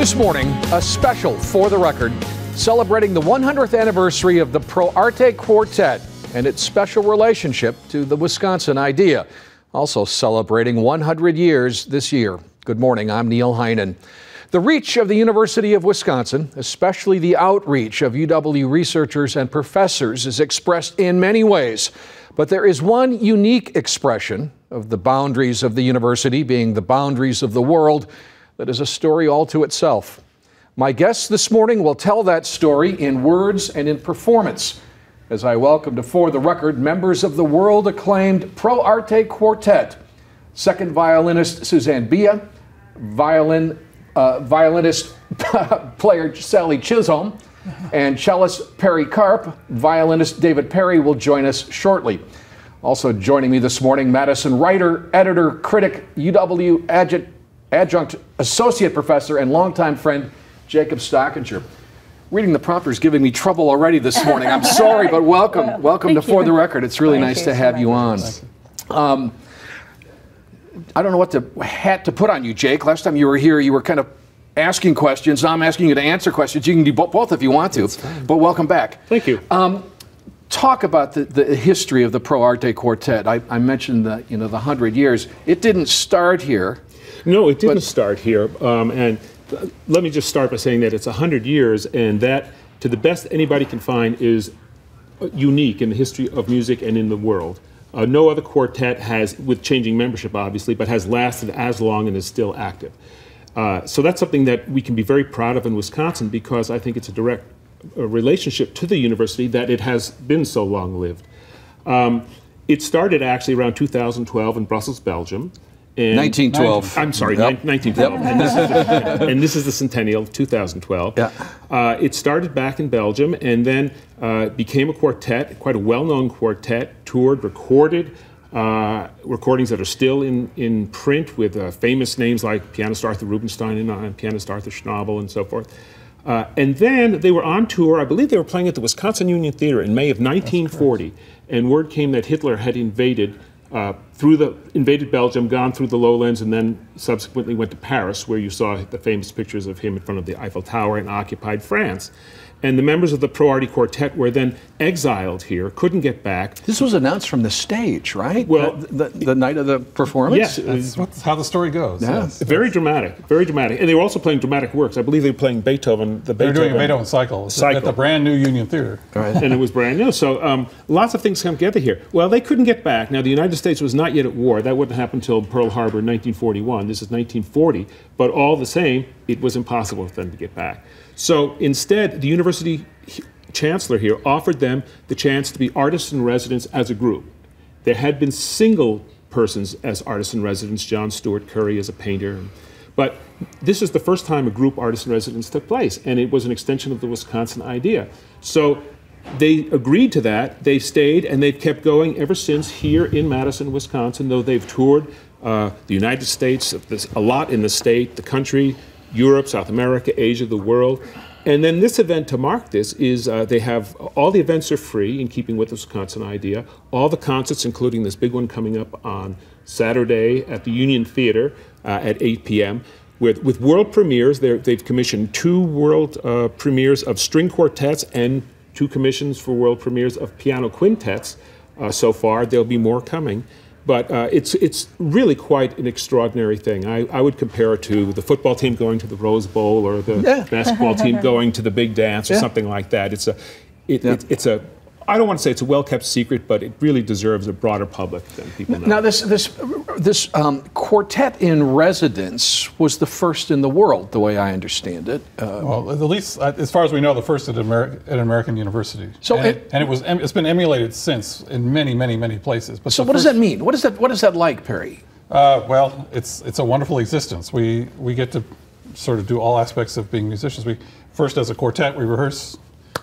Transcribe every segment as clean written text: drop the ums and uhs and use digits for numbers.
This morning, a special For the Record, celebrating the 100th anniversary of the Arte Quartet and its special relationship to the Wisconsin idea. Also celebrating 100 years this year. Good morning, I'm Neil Heinen. The reach of the University of Wisconsin, especially the outreach of UW researchers and professors, is expressed in many ways. But there is one unique expression of the boundaries of the university being the boundaries of the world that is a story all to itself. My guests this morning will tell that story in words and in performance as I welcome to For the Record members of the world-acclaimed Pro Arte Quartet, second violinist Suzanne Bia, violinist player Sally Chisholm, and cellist Perry Karp. Violinist David Perry will join us shortly. Also joining me this morning, Madison writer, editor, critic, UW adjunct associate professor, and longtime friend Jacob Stockinger. Reading the prompter is giving me trouble already this morning. I'm sorry, but welcome. Welcome to For the Record. It's really nice to have you on. I don't know what hat to put on you, Jake. Last time you were here, you were kind of asking questions. Now I'm asking you to answer questions. You can do both if you want to, but welcome back. Thank you. Talk about the history of the Pro Arte Quartet. I mentioned the 100 years. It didn't start here. No, it didn't start here. And let me just start by saying that it's 100 years, and that, to the best anybody can find, is unique in the history of music and in the world. No other quartet has, with changing membership obviously, but has lasted as long and is still active. So that's something that we can be very proud of in Wisconsin, because I think it's a direct relationship to the university that it has been so long-lived. It started actually around 2012 in Brussels, Belgium. 1912. I'm sorry, yep. 1912. Yep. And this is the centennial of 2012. Yeah. It started back in Belgium and then became a quartet, quite a well-known quartet, toured, recorded, recordings that are still in print with famous names like pianist Arthur Rubinstein and pianist Arthur Schnabel and so forth. And then they were on tour. I believe they were playing at the Wisconsin Union Theater in May of 1940. And word came that Hitler had invaded Belgium, gone through the lowlands, and then subsequently went to Paris, where you saw the famous pictures of him in front of the Eiffel Tower, and occupied France. And the members of the Pro Arte Quartet were then exiled here, couldn't get back. This was announced from the stage, right? Well, the night of the performance? Yes, that's how the story goes. Yeah. Yes. Very dramatic, very dramatic. And they were also playing dramatic works. I believe they were playing Beethoven. They were doing a Beethoven cycle at the brand new Union Theater. Right. And it was brand new. So lots of things come together here. Well, they couldn't get back. Now, the United States was not yet at war. That wouldn't happen until Pearl Harbor in 1941. This is 1940. But all the same, it was impossible for them to get back. So instead, the university chancellor here offered them the chance to be artists in residence as a group. There had been single persons as artists in residence, John Stuart Curry as a painter, but this is the first time a group artist in residence took place, and it was an extension of the Wisconsin idea. So they agreed to that, they stayed, and they've kept going ever since here in Madison, Wisconsin, though they've toured the United States, a lot in the state, the country, Europe, South America, Asia, the world. And then this event to mark this is they have, all the events are free in keeping with the Wisconsin idea. All the concerts, including this big one coming up on Saturday at the Union Theater at 8 p.m. With world premieres. They've commissioned 2 world premieres of string quartets and 2 commissions for world premieres of piano quintets so far. There'll be more coming. But it's really quite an extraordinary thing. I would compare it to the football team going to the Rose Bowl, or the basketball team going to the big dance, or something like that. It's a I don't want to say it's a well-kept secret, but it really deserves a broader public than people know. Now, this quartet in residence was the first in the world, the way I understand it. Well, at least as far as we know, the first at an American university. So it's been emulated since in many, many, many places. But so what does that mean? What is that like, Perry? Well, it's a wonderful existence. We get to sort of do all aspects of being musicians. First, as a quartet, we rehearse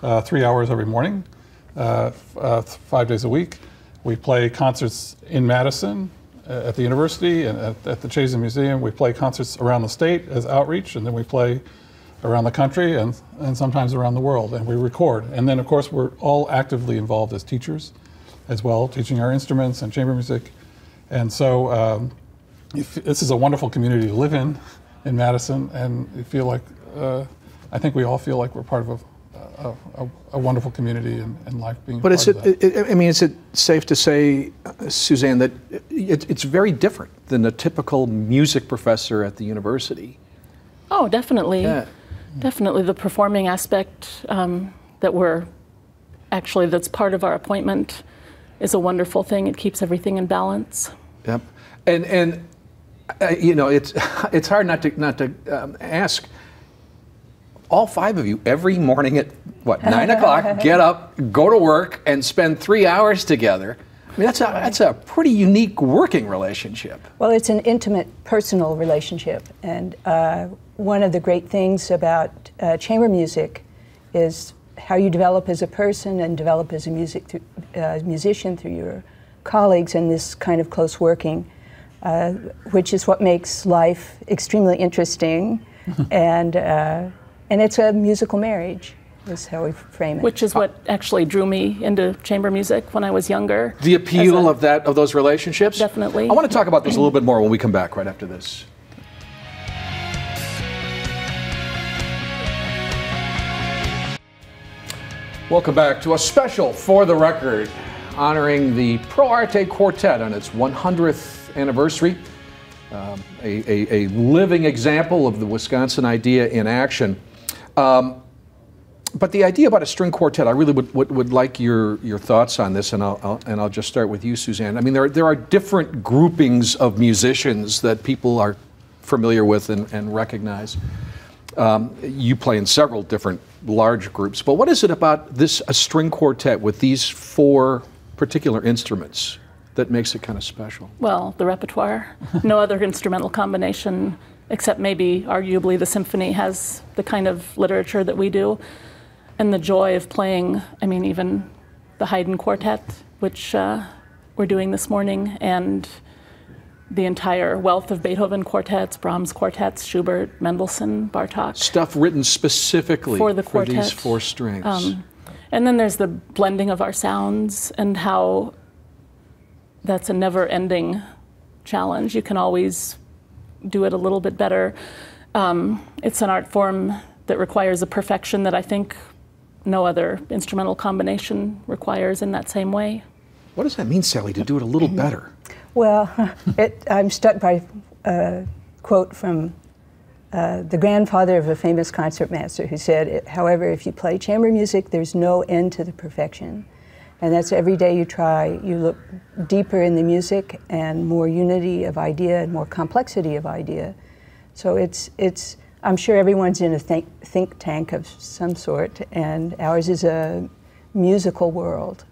3 hours every morning. 5 days a week. We play concerts in Madison at the university and at the Chazen Museum. We play concerts around the state as outreach, and then we play around the country and sometimes around the world, and we record. And then, of course, we're all actively involved as teachers as well, teaching our instruments and chamber music. And so this is a wonderful community to live in Madison, and we feel like I think we all feel like we're part of a wonderful community and life being But part of that. I mean, is it safe to say, Suzanne, that it's very different than a typical music professor at the university? Oh, definitely. Yeah. Definitely. The performing aspect that's part of our appointment is a wonderful thing. It keeps everything in balance. Yep. And you know, it's hard not to ask. All five of you every morning at what 9 o'clock get up, go to work, and spend 3 hours together. I mean, that's a pretty unique working relationship. Well, it's an intimate, personal relationship, and one of the great things about chamber music is how you develop as a person and develop as a musician through your colleagues and this kind of close working, which is what makes life extremely interesting, and it's a musical marriage, is how we frame it. Which is what actually drew me into chamber music when I was younger. The appeal of those relationships? Definitely. I want to talk about this a little bit more when we come back right after this. Welcome back to a special For the Record honoring the Pro Arte Quartet on its 100th anniversary. A living example of the Wisconsin idea in action. But the idea about a string quartet, I really would like your thoughts on this, and I'll just start with you, Suzanne. I mean, there are different groupings of musicians that people are familiar with and recognize. You play in several different large groups, but what is it about a string quartet with these four particular instruments that makes it kind of special? Well, the repertoire. No other instrumental combination, except maybe arguably the symphony, has the kind of literature that we do. And the joy of playing, I mean, even the Haydn Quartet, which we're doing this morning, and the entire wealth of Beethoven quartets, Brahms quartets, Schubert, Mendelssohn, Bartok. Stuff written specifically for these four strings. And then there's the blending of our sounds and how that's a never-ending challenge. You can always do it a little bit better. It's an art form that requires a perfection that I think no other instrumental combination requires in that same way. What does that mean, Sally, to do it a little better? Well, I'm struck by a quote from the grandfather of a famous concertmaster who said, however, if you play chamber music, there's no end to the perfection. And that's every day you try, you look deeper in the music and more unity of idea and more complexity of idea. So I'm sure everyone's in a think tank of some sort, and ours is a musical world.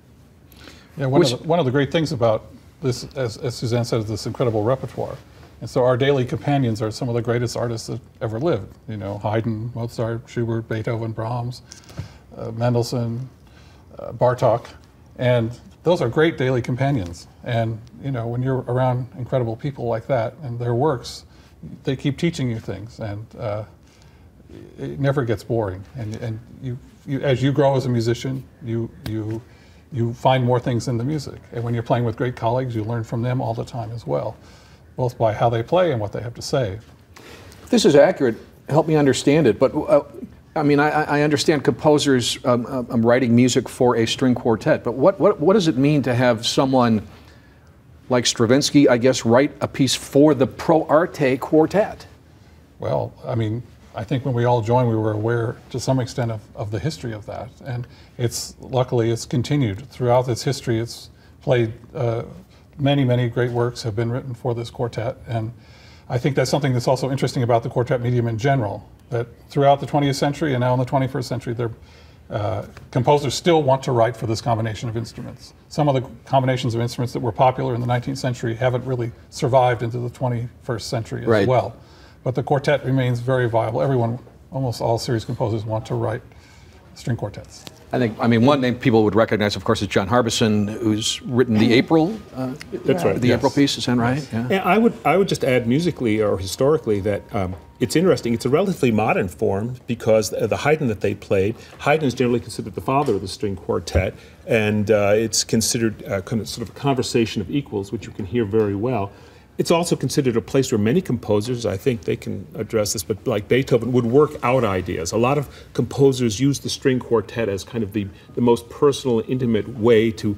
Yeah, one of the great things about this, as Suzanne said, is this incredible repertoire. And so our daily companions are some of the greatest artists that ever lived. You know, Haydn, Mozart, Schubert, Beethoven, Brahms, Mendelssohn, Bartok. And those are great daily companions. And, you know, when you're around incredible people like that and their works, they keep teaching you things, and it never gets boring. And you, as you grow as a musician, you find more things in the music. And when you're playing with great colleagues, you learn from them all the time as well, both by how they play and what they have to say. If this is accurate, help me understand it. But I mean, I understand composers writing music for a string quartet. But what does it mean to have someone like Stravinsky, I guess, write a piece for the Pro Arte Quartet? Well, I mean, I think when we all joined, we were aware to some extent of the history of that. And luckily it's continued. Throughout its history, it's played, many great works have been written for this quartet. And I think that's something that's also interesting about the quartet medium in general, that throughout the 20th century and now in the 21st century, composers still want to write for this combination of instruments. Some of the combinations of instruments that were popular in the 19th century haven't really survived into the 21st century as well. But the quartet remains very viable. Everyone, almost all serious composers want to write string quartets. I mean, one name people would recognize, of course, is John Harbison, who's written the April. That's right. The April piece, is that right? Yeah. And I would just add musically or historically that it's interesting. It's a relatively modern form because the Haydn that they played, Haydn is generally considered the father of the string quartet, and it's considered kind of sort of a conversation of equals, which you can hear very well. It's also considered a place where many composers, I think they can address this, but like Beethoven, would work out ideas. A lot of composers use the string quartet as kind of the most personal, intimate way to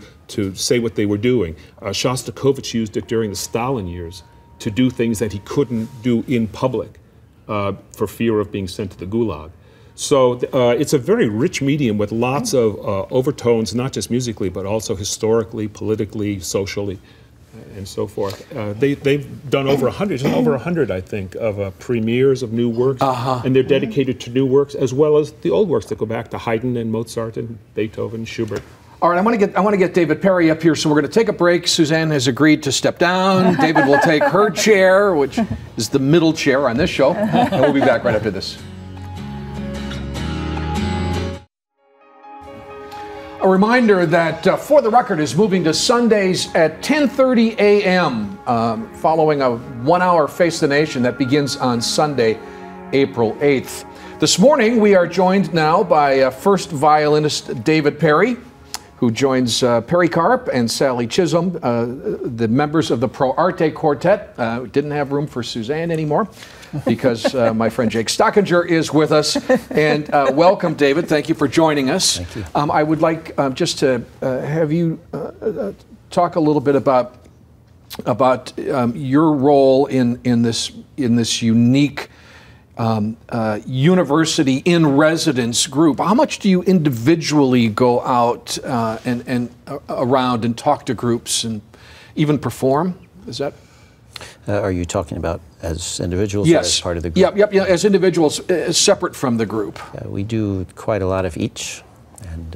say what they were doing. Shostakovich used it during the Stalin years to do things that he couldn't do in public for fear of being sent to the Gulag. So it's a very rich medium with lots of overtones, not just musically, but also historically, politically, socially, and so forth. They've done over 100, I think, of premieres of new works, and they're dedicated to new works as well as the old works that go back to Haydn and Mozart and Beethoven and Schubert. All right, I want to get David Perry up here, so we're going to take a break. Suzanne has agreed to step down. David will take her chair, which is the middle chair on this show, and we'll be back right after this. A reminder that For the Record is moving to Sundays at 10:30 a.m. Following a 1-hour Face the Nation that begins on Sunday, April 8th. This morning we are joined now by first violinist David Perry, who joins Perry Karp and Sally Chisholm, the members of the Pro Arte Quartet. Didn't have room for Suzanne anymore because my friend Jake Stockinger is with us. And welcome, David. Thank you for joining us. Thank you. I would like just to have you talk a little bit about your role in this unique university in residence group. How much do you individually go out and around and talk to groups and even perform? Is that? Are you talking about as individuals yes. or as part of the group? Yep, as individuals, separate from the group. We do quite a lot of each, and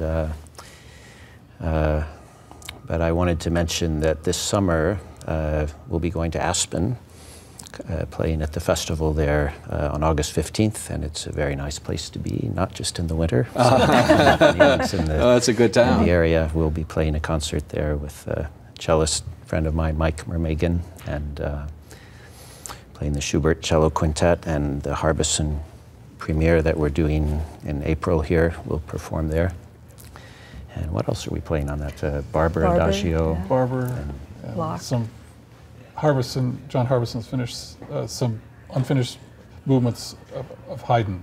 but I wanted to mention that this summer we'll be going to Aspen, playing at the festival there on August 15th, and it's a very nice place to be, not just in the winter. So that's a good time. In the area, we'll be playing a concert there with a cellist friend of mine, Mike Mermagan, and playing the Schubert Cello Quintet, and the Harbison premiere that we're doing in April here. We'll perform there. And what else are we playing on that? Barber, Adagio. Yeah. Barber, and some John Harbison's finished some unfinished movements of Haydn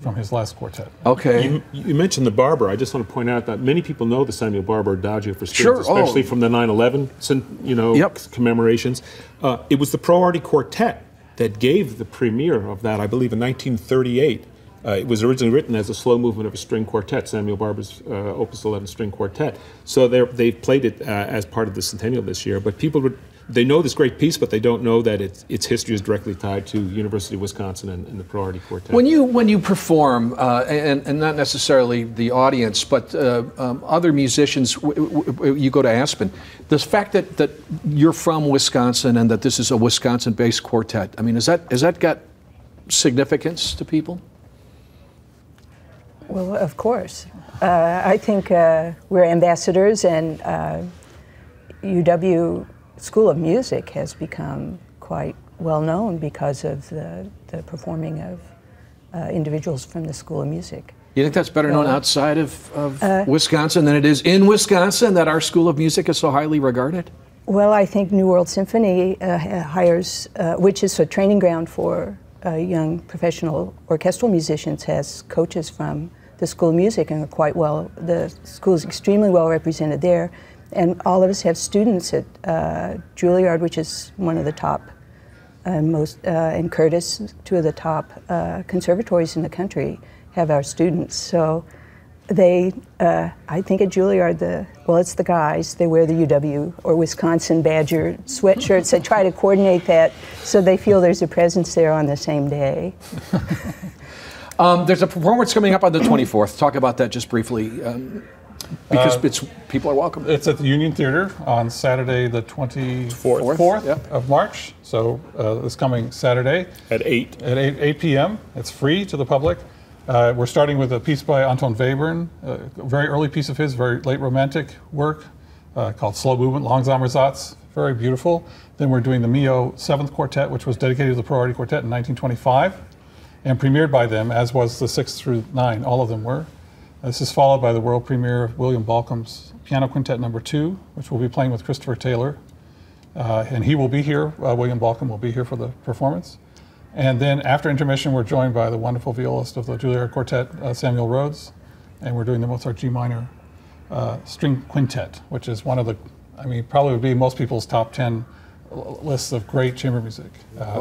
from his last quartet. Okay. You mentioned the Barber. I just want to point out that many people know the Samuel Barber Adagio for strings, especially from the 9/11 commemorations. It was the Pro Arte Quartet that gave the premiere of that, I believe, in 1938. It was originally written as a slow movement of a string quartet, Samuel Barber's Opus 11 string quartet. So they've played it as part of the centennial this year. But they know this great piece, but they don't know that its history is directly tied to University of Wisconsin and the Pro Arte Quartet. When you perform, and not necessarily the audience, but other musicians, you go to Aspen. The fact that you're from Wisconsin and that this is a Wisconsin-based quartet, I mean, has that got significance to people? Well, of course. I think we're ambassadors, and UW School of Music has become quite well known because of the performing of individuals from the School of Music. You think that's better known outside of Wisconsin than it is in Wisconsin, that our School of Music is so highly regarded? Well, I think New World Symphony hires, which is a training ground for young professional orchestral musicians, has coaches from the School of Music, and the school is extremely well represented there. And all of us have students at Juilliard, which is one of the top, and Curtis, two of the top conservatories in the country, have our students. So they, I think at Juilliard, it's the guys, they wear the UW or Wisconsin Badger sweatshirts. They try to coordinate that so they feel there's a presence there on the same day. There's a performance coming up on the 24th. Talk about that just briefly, because people are welcome. It's at the Union Theater on Saturday, the 24th of March. So this coming Saturday at 8 p.m. It's free to the public. We're starting with a piece by Anton Webern, a very early piece of his, very late Romantic work called Slow Movement, Langsamer Satz, very beautiful. Then we're doing the Mio 7th Quartet, which was dedicated to the Pro Arte Quartet in 1925 and premiered by them, as was the 6th through 9, all of them were. This is followed by the world premiere of William Balcomb's Piano Quintet No. 2, which we'll be playing with Christopher Taylor And he will be here, William Balcom will be here for the performance. And then after intermission, we're joined by the wonderful violist of the Juilliard Quartet, Samuel Rhodes, and we're doing the Mozart G minor string quintet, which is one of the, I mean, probably would be most people's top 10 lists of great chamber music.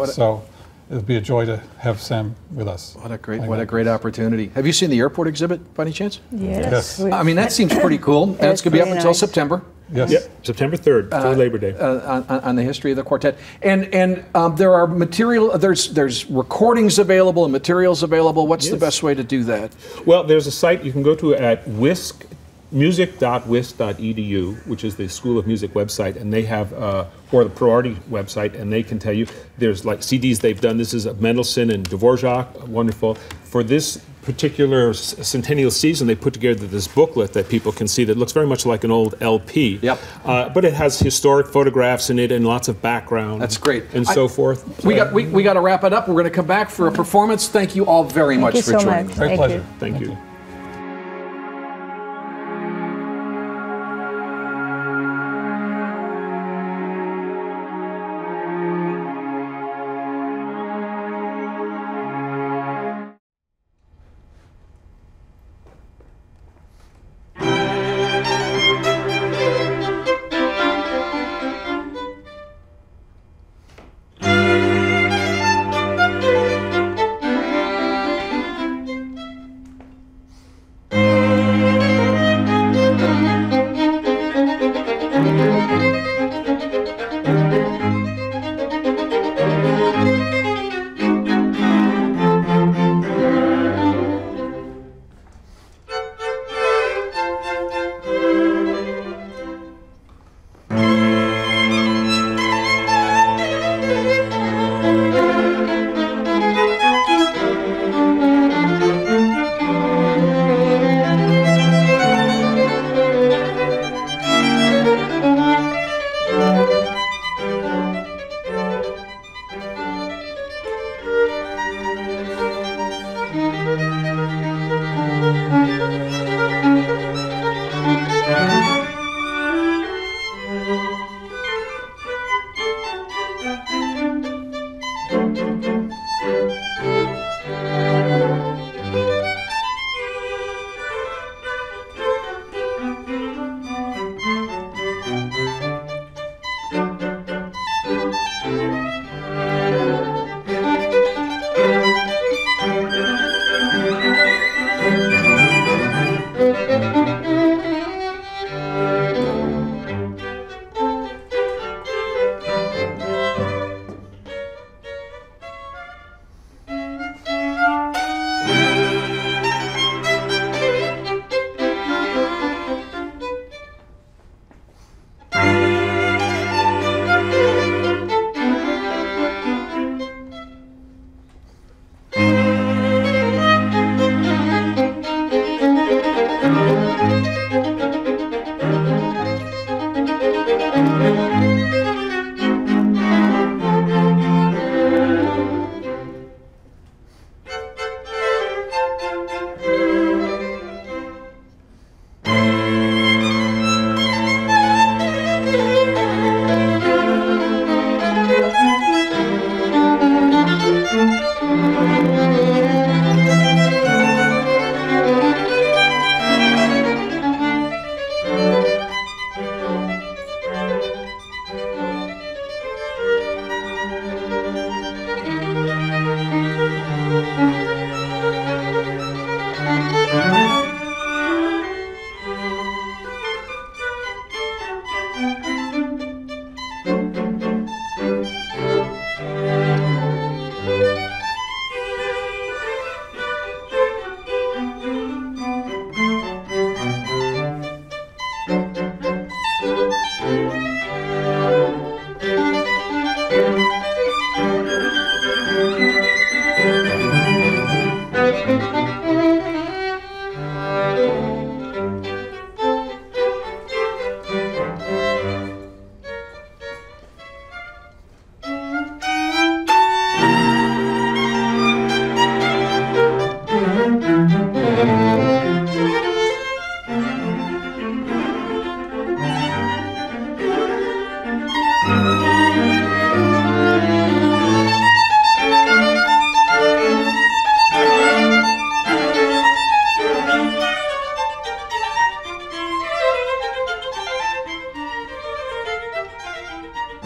So it would be a joy to have Sam with us. What a great opportunity. Have you seen the airport exhibit by any chance? Yes. I mean, that seems pretty cool. And it's going to be up until September. Yes. Yep, September 3rd, for Labor Day. On the history of the quartet. And there are there's recordings available and materials available. What's the best way to do that? Well, there's a site you can go to at music.wisc.edu, which is the School of Music website, and they have, or the Pro Arte website, and they can tell you, there's like CDs they've done. This is Mendelssohn and Dvorak, wonderful. For this particular centennial season, they put together this booklet that people can see that looks very much like an old LP. Yep. But it has historic photographs in it and lots of background. That's great. And so forth. We got to wrap it up. We're going to come back for a performance. Thank you all very much for joining me. Great pleasure. Thank you.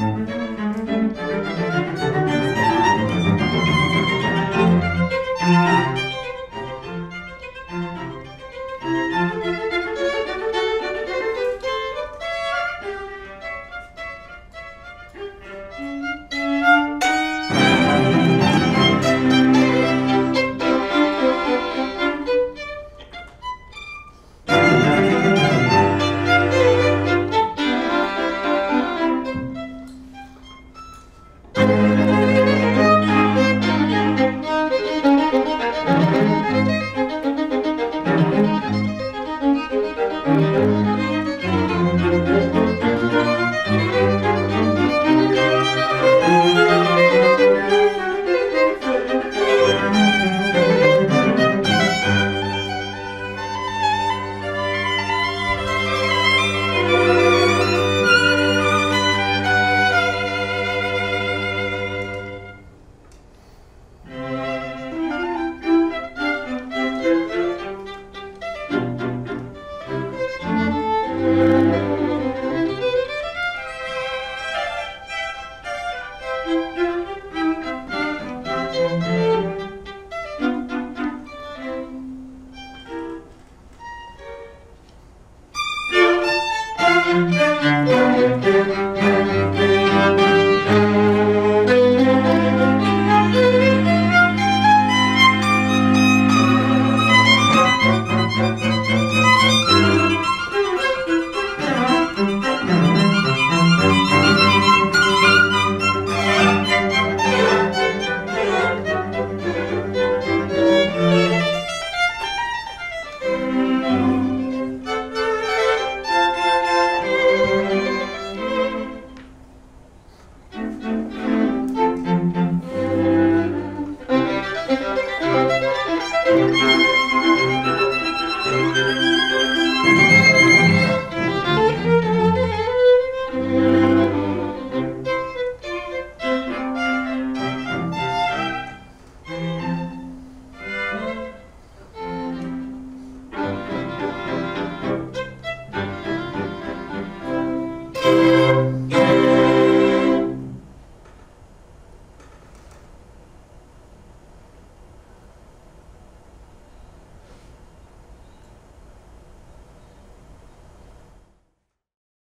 Bye.